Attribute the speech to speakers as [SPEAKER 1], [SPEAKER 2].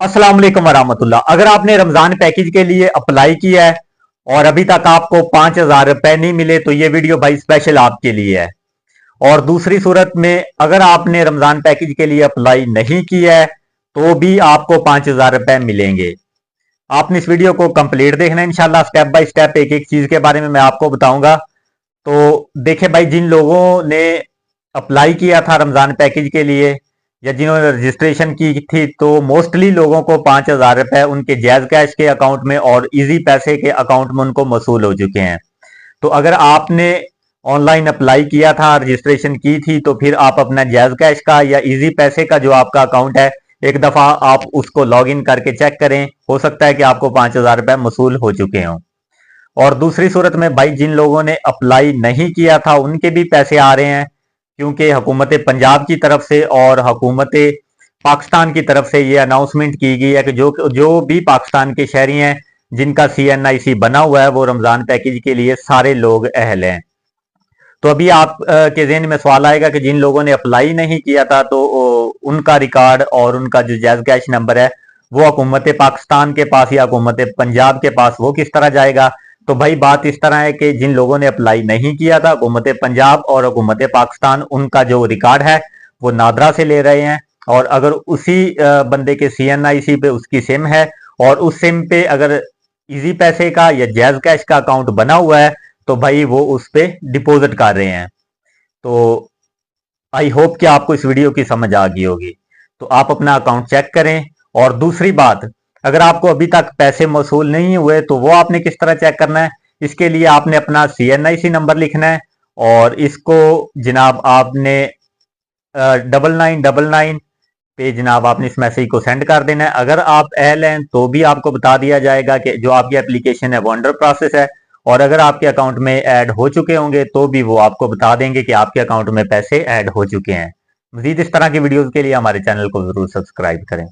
[SPEAKER 1] अस्सलाम वालेकुम वरहमतुल्लाह। अगर आपने रमजान पैकेज के लिए अप्लाई किया है और अभी तक आपको 5,000 रुपए नहीं मिले तो ये वीडियो भाई स्पेशल आपके लिए है। और दूसरी सूरत में अगर आपने रमजान पैकेज के लिए अप्लाई नहीं किया है तो भी आपको 5,000 रुपए मिलेंगे। आपने इस वीडियो को कंप्लीट देखना है, इंशाल्लाह स्टेप बाय स्टेप एक एक चीज के बारे में मैं आपको बताऊंगा। तो देखिए भाई, जिन लोगों ने अप्लाई किया था रमजान पैकेज के लिए या जिन्होंने रजिस्ट्रेशन की थी तो मोस्टली लोगों को 5,000 रुपए उनके जैज कैश के अकाउंट में और इजी पैसे के अकाउंट में उनको मसूल हो चुके हैं। तो अगर आपने ऑनलाइन अप्लाई किया था, रजिस्ट्रेशन की थी, तो फिर आप अपना जैज कैश का या इजी पैसे का जो आपका अकाउंट है एक दफा आप उसको लॉग इन करके चेक करें। हो सकता है कि आपको 5,000 रुपए मसूल हो चुके हों। और दूसरी सूरत में भाई, जिन लोगों ने अप्लाई नहीं किया था उनके भी पैसे आ रहे हैं, क्योंकि हुकूमत पंजाब की तरफ से और हुकूमत पाकिस्तान की तरफ से ये अनाउंसमेंट की गई है कि जो जो भी पाकिस्तान के शहरी हैं जिनका CNIC बना हुआ है वो रमजान पैकेज के लिए सारे लोग अहल हैं। तो अभी आप के जहन में सवाल आएगा कि जिन लोगों ने अप्लाई नहीं किया था तो उनका रिकॉर्ड और उनका जो जायज कैश नंबर है वो हुकूमत पाकिस्तान के पास या हुकूमत पंजाब के पास वो किस तरह जाएगा। तो भाई बात इस तरह है कि जिन लोगों ने अप्लाई नहीं किया था, हुकूमत पंजाब और हुकूमत पाकिस्तान उनका जो रिकॉर्ड है वो नादरा से ले रहे हैं। और अगर उसी बंदे के CNIC पे उसकी सिम है और उस सिम पे अगर इजी पैसे का या जैज कैश का अकाउंट बना हुआ है तो भाई वो उस पे डिपॉजिट कर रहे हैं। तो आई होप कि आपको इस वीडियो की समझ आ गई होगी। तो आप अपना अकाउंट चेक करें। और दूसरी बात, अगर आपको अभी तक पैसे मौसूल नहीं हुए तो वो आपने किस तरह चेक करना है। इसके लिए आपने अपना CNIC नंबर लिखना है और इसको जनाब आपने 9999 पे जनाब आपने इस मैसेज को सेंड कर देना है। अगर आप अहल हैं तो भी आपको बता दिया जाएगा कि जो आपकी एप्लीकेशन है वो अंडर प्रोसेस है। और अगर आपके अकाउंट में ऐड हो चुके होंगे तो भी वो आपको बता देंगे कि आपके अकाउंट में पैसे ऐड हो चुके हैं। मजीद इस तरह की वीडियोस के लिए हमारे चैनल को जरूर सब्सक्राइब करें।